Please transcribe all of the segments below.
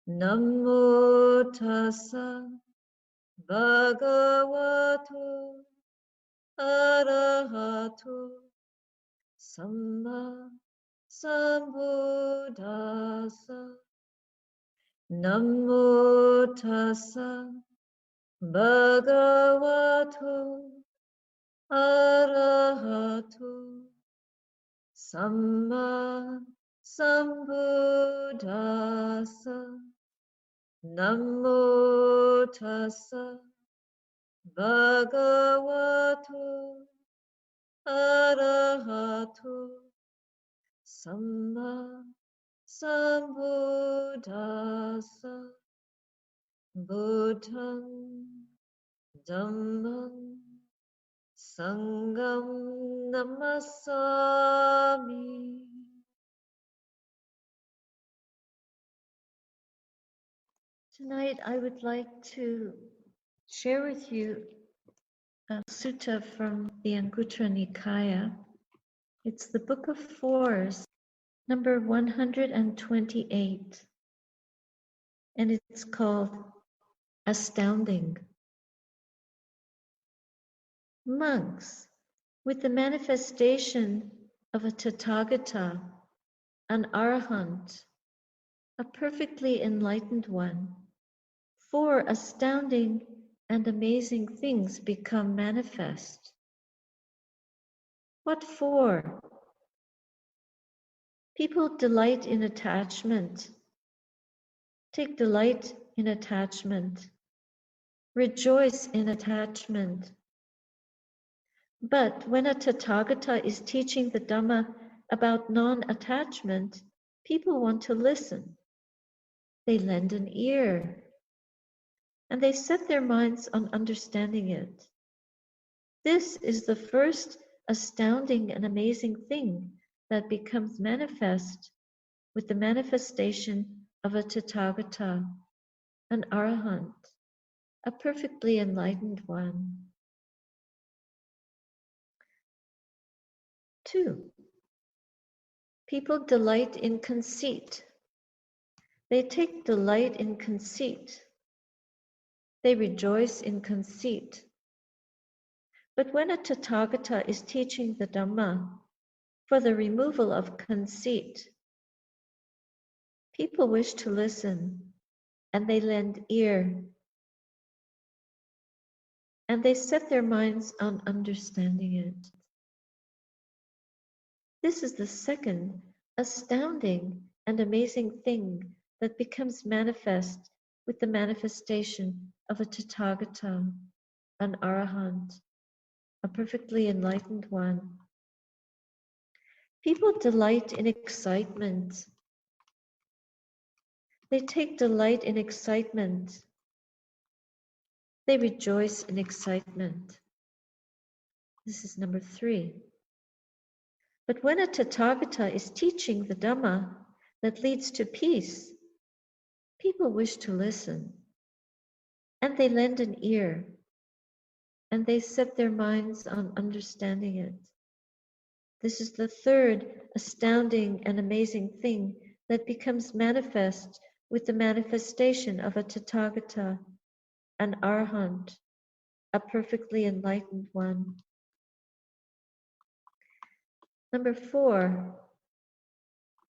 Namo tassa bhagavato arahato samma sambuddhassa. Namo tassa bhagavato arahato samma sambuddhassa. Namo tassa bhagavato arahato samma sambuddhassa. Buddham Dhammam Sangham Namasami. Tonight I would like to share with you a sutta from the Anguttara Nikaya. It's the Book of Fours, number 128, and it's called Astounding. Monks, with the manifestation of a Tathagata, an Arahant, a perfectly enlightened one, 4 astounding and amazing things become manifest. What 4? People delight in attachment, take delight in attachment, rejoice in attachment. But when a Tathagata is teaching the Dhamma about non-attachment, people want to listen. They lend an ear, and they set their minds on understanding it. This is the first astounding and amazing thing that becomes manifest with the manifestation of a Tathagata, an Arahant, a perfectly enlightened one. 2. People delight in conceit. They take delight in conceit. They rejoice in conceit. But when a Tathagata is teaching the Dhamma for the removal of conceit, people wish to listen, and they lend ear, and they set their minds on understanding it. This is the second astounding and amazing thing that becomes manifest with the manifestation of a Tathagata, an Arahant, a perfectly enlightened one. People delight in excitement. They take delight in excitement. They rejoice in excitement. This is number 3. But when a Tathagata is teaching the Dhamma that leads to peace, people wish to listen, and they lend an ear, and they set their minds on understanding it. This is the third astounding and amazing thing that becomes manifest with the manifestation of a Tathagata, an Arahant, a perfectly enlightened one. Number 4,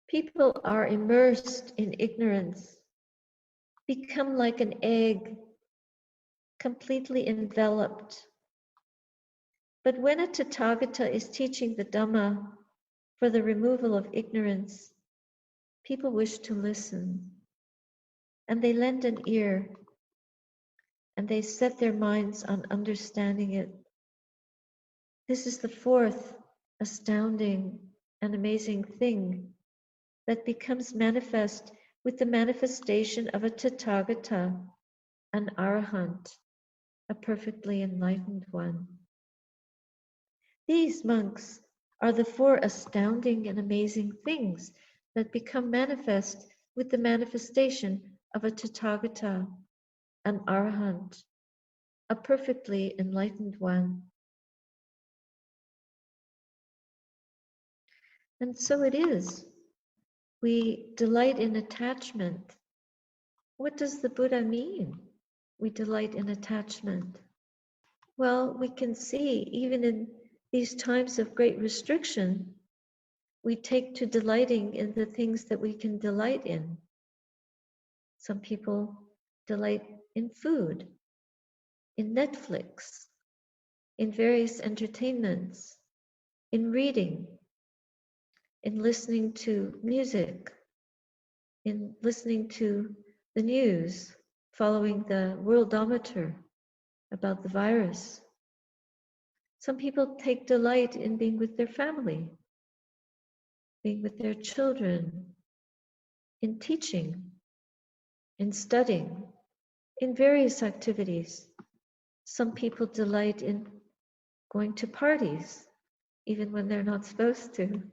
people are immersed in ignorance, become like an egg, completely enveloped. But when a Tathagata is teaching the Dhamma for the removal of ignorance, people wish to listen, and they lend an ear, and they set their minds on understanding it. This is the 4th astounding and amazing thing that becomes manifest with the manifestation of a Tathagata, an Arahant, a perfectly enlightened one. These monks are the 4 astounding and amazing things that become manifest with the manifestation of a Tathagata, an Arahant, a perfectly enlightened one. And so it is. We delight in attachment. What does the Buddha mean? We delight in attachment. Well, we can see even in these times of great restriction, we take to delighting in the things that we can delight in. Some people delight in food, in Netflix, in various entertainments, in reading, in listening to music, in listening to the news, following the worldometer about the virus. Some people take delight in being with their family, being with their children, in teaching, in studying, in various activities. Some people delight in going to parties, even when they're not supposed to,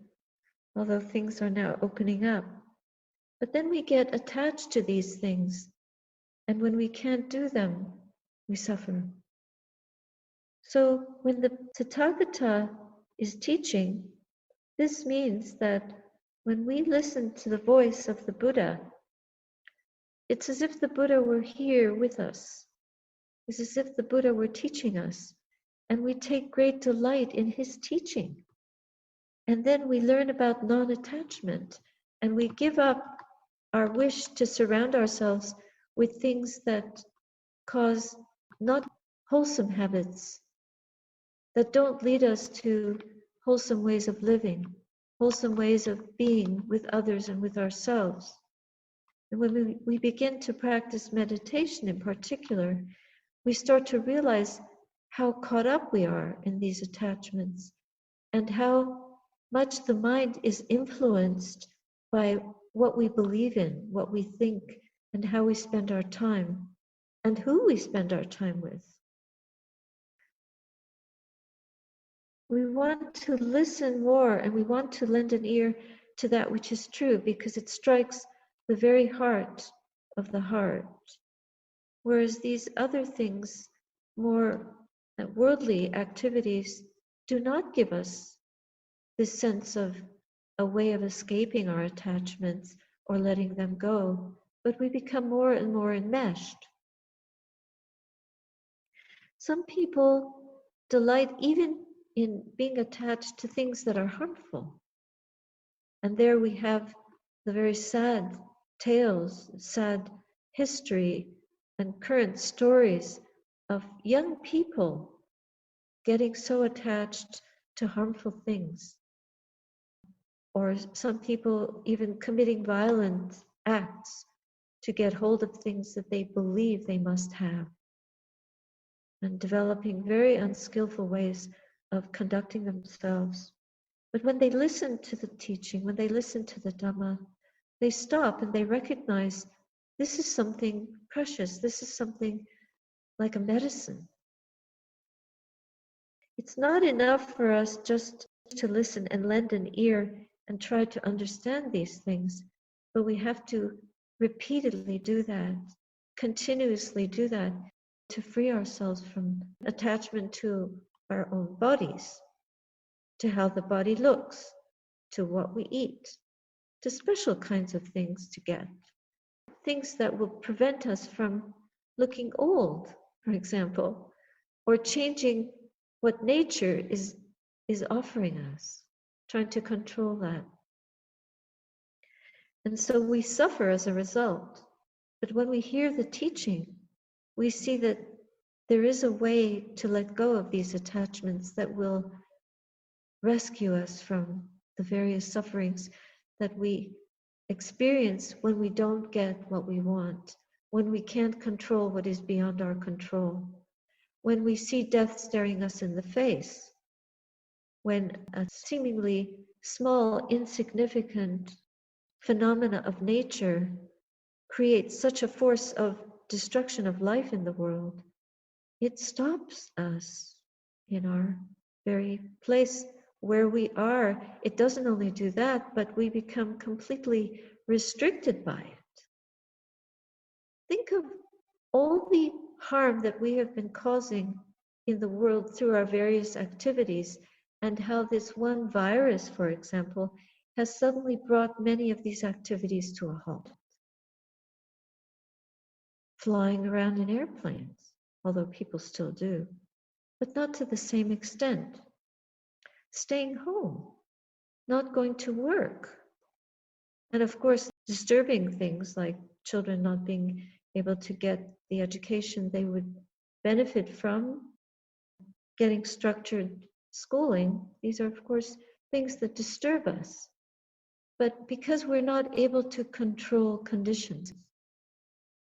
although things are now opening up. But then we get attached to these things, and when we can't do them, we suffer. So when the Tathagata is teaching, this means that when we listen to the voice of the Buddha, it's as if the Buddha were here with us. It's as if the Buddha were teaching us, and we take great delight in his teaching. And then we learn about non-attachment, and we give up our wish to surround ourselves with things that cause not wholesome habits, that don't lead us to wholesome ways of living, wholesome ways of being with others and with ourselves. And when we begin to practice meditation in particular, we start to realize how caught up we are in these attachments and how much the mind is influenced by what we believe in, what we think, and how we spend our time, and who we spend our time with. We want to listen more, and we want to lend an ear to that which is true, because it strikes the very heart of the heart. Whereas these other things, more worldly activities, do not give us this sense of a way of escaping our attachments or letting them go, but we become more and more enmeshed. Some people delight even in being attached to things that are harmful. And there we have the very sad tales, sad history, and current stories of young people getting so attached to harmful things. Or some people even committing violent acts to get hold of things that they believe they must have, and developing very unskillful ways of conducting themselves. But when they listen to the teaching, when they listen to the Dhamma, they stop and they recognize this is something precious, this is something like a medicine. It's not enough for us just to listen and lend an ear and try to understand these things, but we have to repeatedly do that, continuously do that, to free ourselves from attachment to our own bodies, to how the body looks, to what we eat, to special kinds of things to get, things that will prevent us from looking old, for example, or changing what nature is offering us, trying to control that. And so we suffer as a result. But when we hear the teaching, we see that there is a way to let go of these attachments that will rescue us from the various sufferings that we experience when we don't get what we want, when we can't control what is beyond our control, when we see death staring us in the face, when a seemingly small, insignificant phenomena of nature creates such a force of destruction of life in the world, it stops us in our very place where we are. It doesn't only do that, but we become completely restricted by it. Think of all the harm that we have been causing in the world through our various activities, and how this one virus, for example, has suddenly brought many of these activities to a halt. flying around in airplanes, although people still do, but not to the same extent. Staying home, not going to work. And of course, disturbing things like children not being able to get the education they would benefit from, getting structured schooling. These are, of course, things that disturb us. But because we're not able to control conditions,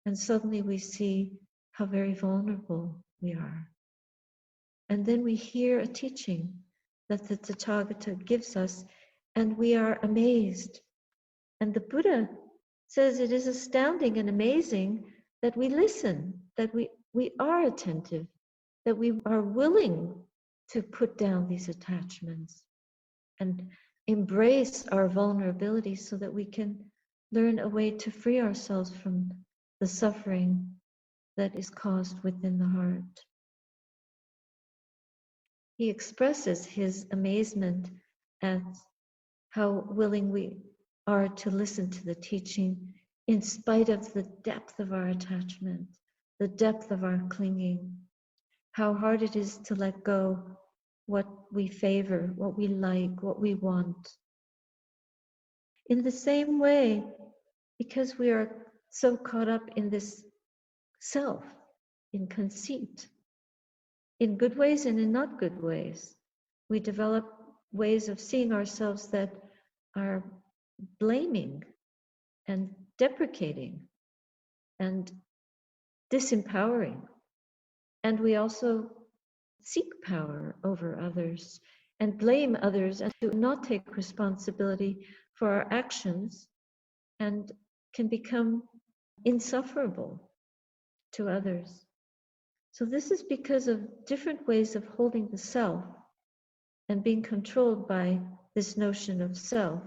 and suddenly we see how very vulnerable we are. And then we hear a teaching that the Tathagata gives us, and we are amazed. And the Buddha says it is astounding and amazing that we listen, that we are attentive, that we are willing to put down these attachments and embrace our vulnerability so that we can learn a way to free ourselves from the suffering that is caused within the heart. He expresses his amazement at how willing we are to listen to the teaching in spite of the depth of our attachment, the depth of our clinging, how hard it is to let go what we favor, what we like, what we want. In the same way, because we are so caught up in this self, in conceit, in good ways and in not good ways, we develop ways of seeing ourselves that are blaming and deprecating and disempowering. And we also seek power over others and blame others and do not take responsibility for our actions and can become insufferable to others. So this is because of different ways of holding the self and being controlled by this notion of self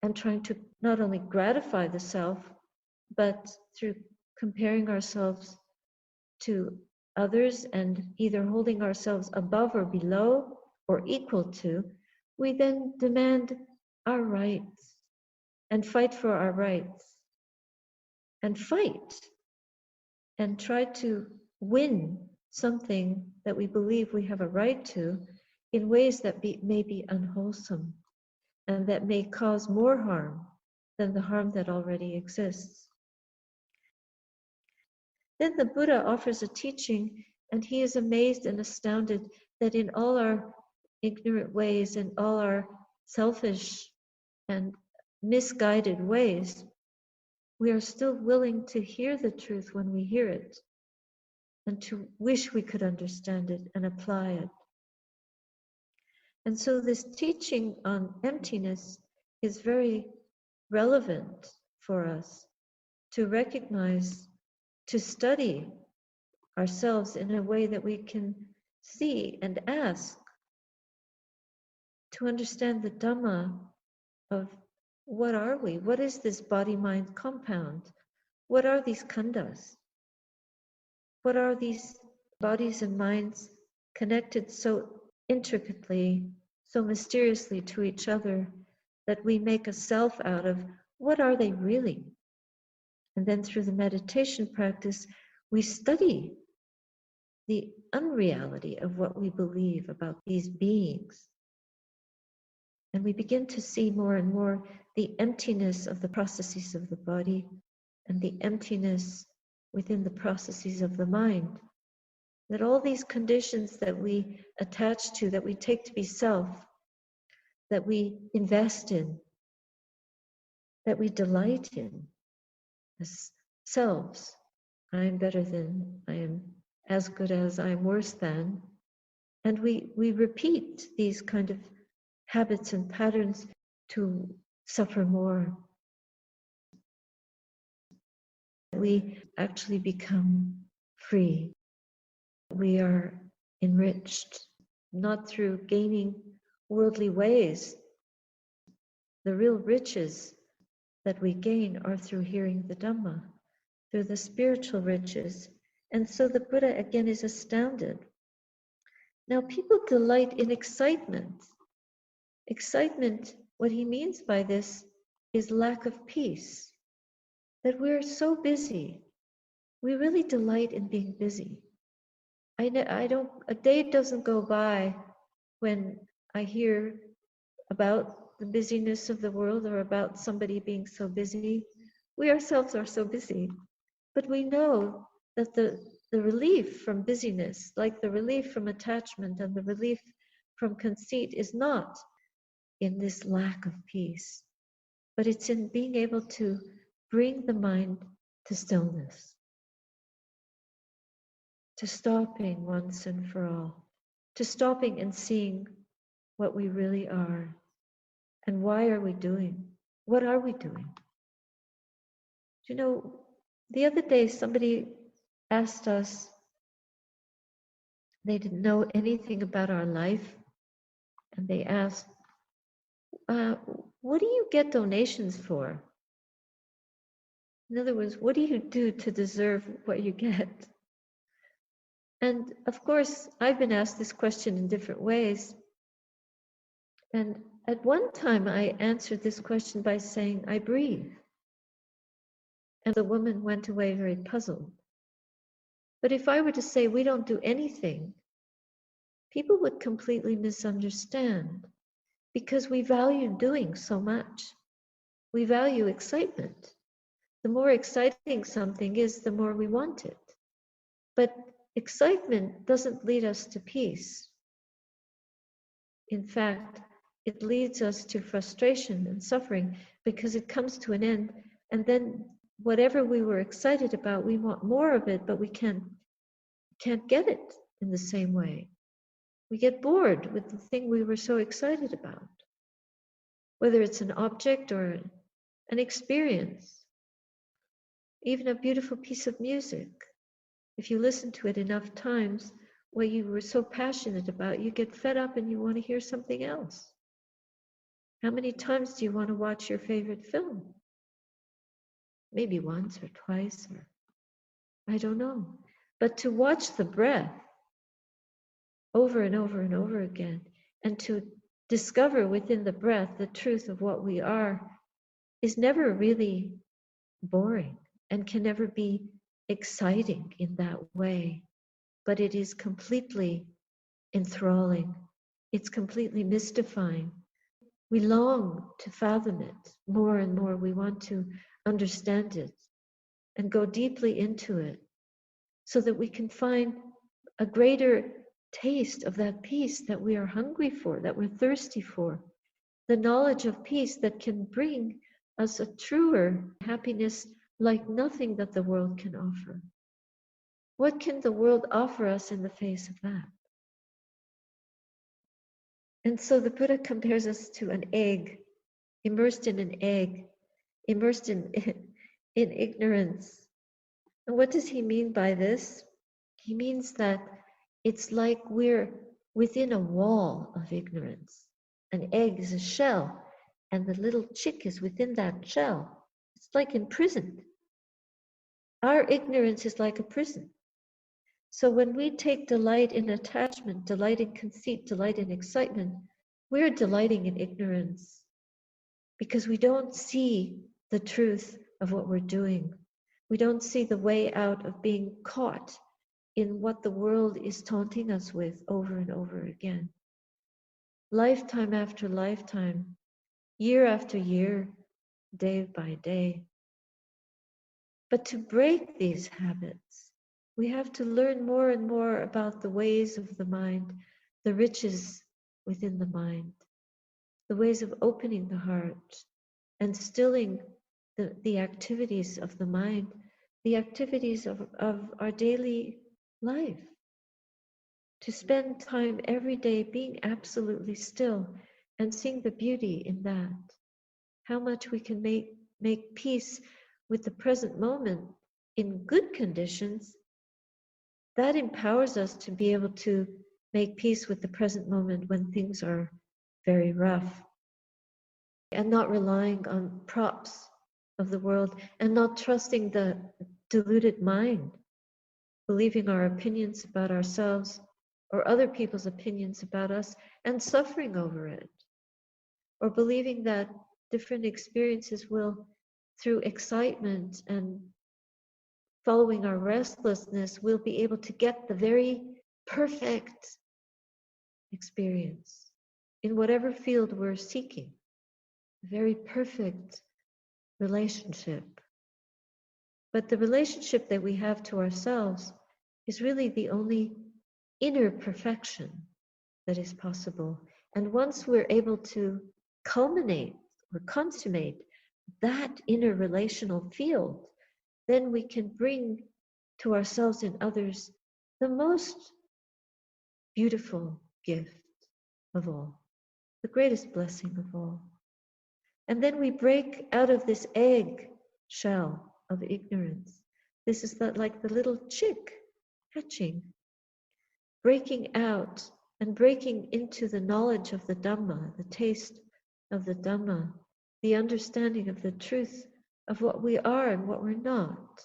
and trying to not only gratify the self, but through comparing ourselves to others and either holding ourselves above or below or equal to, we then demand our rights and fight for our rights and fight and try to win something that we believe we have a right to in ways that may be unwholesome and that may cause more harm than the harm that already exists. Then the Buddha offers a teaching, and he is amazed and astounded that in all our ignorant ways and all our selfish and misguided ways, we are still willing to hear the truth when we hear it and to wish we could understand it and apply it. And so this teaching on emptiness is very relevant for us to recognize, to study ourselves in a way that we can see and ask, to understand the Dhamma of what are we? What is this body-mind compound? What are these khandhas? What are these bodies and minds connected so intricately, so mysteriously to each other that we make a self out of? What are they really? And then through the meditation practice, we study the unreality of what we believe about these beings. And we begin to see more and more the emptiness of the processes of the body and the emptiness within the processes of the mind. That all these conditions that we attach to, that we take to be self, that we invest in, that we delight in as selves. I am better than, I am as good as, I am worse than. And we repeat these kind of habits and patterns to suffer more. We actually become free. We are enriched, not through gaining worldly ways. The real riches that we gain are through hearing the Dhamma, through the spiritual riches. And so the Buddha again is astounded. Now people delight in excitement. Excitement, what he means by this is lack of peace. That we're so busy we really delight in being busy. I don't, a day doesn't go by when I hear about the busyness of the world or about somebody being so busy. We ourselves are so busy, but we know that the relief from busyness, like the relief from attachment and the relief from conceit, is not in this lack of peace, but it's in being able to bring the mind to stillness, to stopping once and for all, to stopping and seeing what we really are and why are we doing, what are we doing. You know, the other day somebody asked us, they didn't know anything about our life, and they asked, what do you get donations for? In other words, what do you do to deserve what you get? And of course, I've been asked this question in different ways. And at one time, I answered this question by saying, I breathe. And the woman went away very puzzled. But if I were to say we don't do anything, people would completely misunderstand, because we value doing so much. We value excitement. The more exciting something is, the more we want it. But excitement doesn't lead us to peace. In fact, it leads us to frustration and suffering, because it comes to an end, and then whatever we were excited about, we want more of it, but we can't get it in the same way. We get bored with the thing we were so excited about, whether it's an object or an experience, even a beautiful piece of music. If you listen to it enough times, what you were so passionate about, you get fed up and you want to hear something else. How many times do you want to watch your favorite film? Maybe once or twice, or I don't know. But to watch the breath over and over and over again, and to discover within the breath the truth of what we are, is never really boring and can never be exciting in that way. But it is completely enthralling. It's completely mystifying. We long to fathom it more and more. We want to understand it and go deeply into it, so that we can find a greater taste of that peace that we are hungry for, that we're thirsty for. The knowledge of peace that can bring us a truer happiness like nothing that the world can offer. What can the world offer us in the face of that? And so the Buddha compares us to an egg, immersed in an egg, immersed in ignorance. And what does he mean by this? He means that it's like we're within a wall of ignorance. An egg is a shell, and the little chick is within that shell. It's like imprisoned. Our ignorance is like a prison. So when we take delight in attachment, delight in conceit, delight in excitement, we're delighting in ignorance, because we don't see the truth of what we're doing. We don't see the way out of being caught in what the world is taunting us with over and over again. Lifetime after lifetime, year after year, day by day. But to break these habits, we have to learn more and more about the ways of the mind, the riches within the mind, the ways of opening the heart and stilling the activities of the mind, the activities of our daily life. To spend time every day being absolutely still and seeing the beauty in that. How much we can make peace with the present moment in good conditions, that empowers us to be able to make peace with the present moment when things are very rough, and not relying on props of the world, and not trusting the deluded mind, believing our opinions about ourselves or other people's opinions about us and suffering over it, or believing that different experiences will, through excitement and following our restlessness, we'll be able to get the very perfect experience in whatever field we're seeking, the very perfect relationship. But the relationship that we have to ourselves is really the only inner perfection that is possible. And once we're able to culminate or consummate that inner relational field, then we can bring to ourselves and others the most beautiful gift of all, the greatest blessing of all. And then we break out of this egg shell of ignorance. This is like the little chick hatching, breaking out and breaking into the knowledge of the Dhamma, the taste of the Dhamma, the understanding of the truth of what we are and what we're not,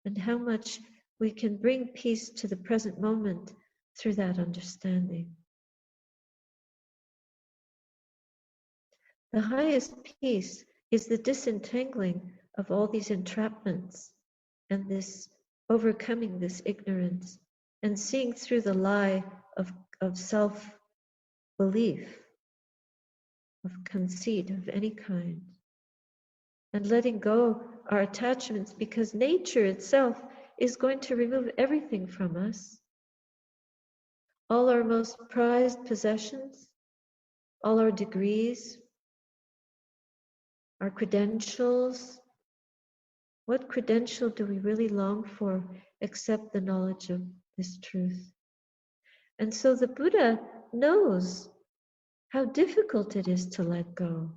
and how much we can bring peace to the present moment through that understanding. The highest peace is the disentangling of all these entrapments and this overcoming this ignorance and seeing through the lie of self-belief, of conceit of any kind, and letting go our attachments, because nature itself is going to remove everything from us. All our most prized possessions, all our degrees, our credentials. What credential do we really long for except the knowledge of this truth? And so the Buddha knows how difficult it is to let go,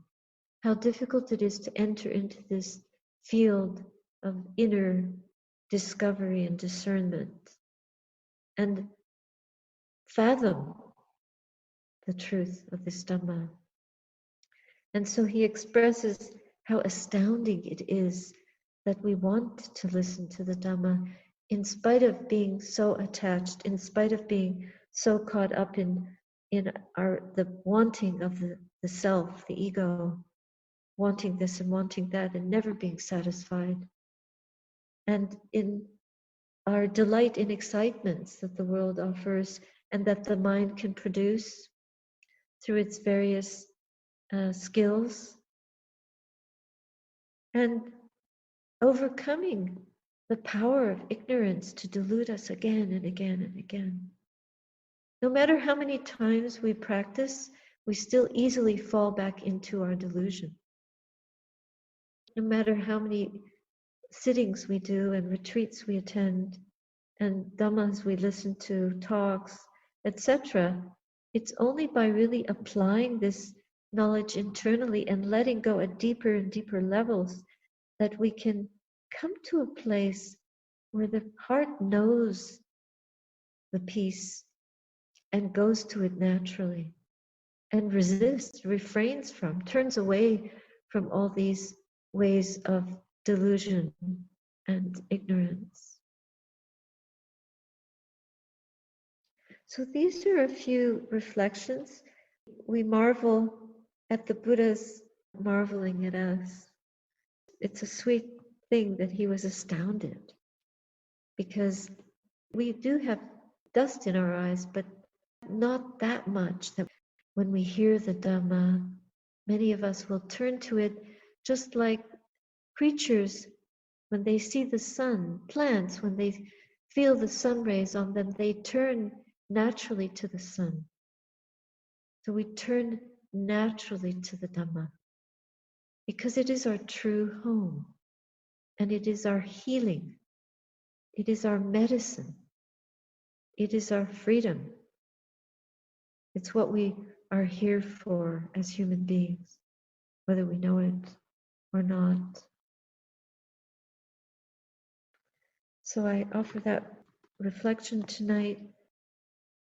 how difficult it is to enter into this field of inner discovery and discernment and fathom the truth of this Dhamma. And so he expresses how astounding it is that we want to listen to the Dhamma in spite of being so attached, in spite of being so caught up in the wanting of the self, the ego, wanting this and wanting that and never being satisfied. And in our delight in excitements that the world offers and that the mind can produce through its various skills, and overcoming the power of ignorance to delude us again and again and again. No matter how many times we practice, we still easily fall back into our delusion. No matter how many sittings we do and retreats we attend and dhammas we listen to, talks, etc., it's only by really applying this knowledge internally and letting go at deeper and deeper levels that we can come to a place where the heart knows the peace and goes to it naturally and resists, refrains from, turns away from all these ways of delusion and ignorance. So these are a few reflections. We marvel at the Buddha's marveling at us. It's a sweet thing that he was astounded, because we do have dust in our eyes, but not that much that when we hear the Dhamma, many of us will turn to it just like creatures when they see the sun, plants, when they feel the sun rays on them, they turn naturally to the sun. So we turn naturally to the Dhamma because it is our true home and it is our healing. It is our medicine. It is our freedom. It's what we are here for as human beings, whether we know it or not. So I offer that reflection tonight.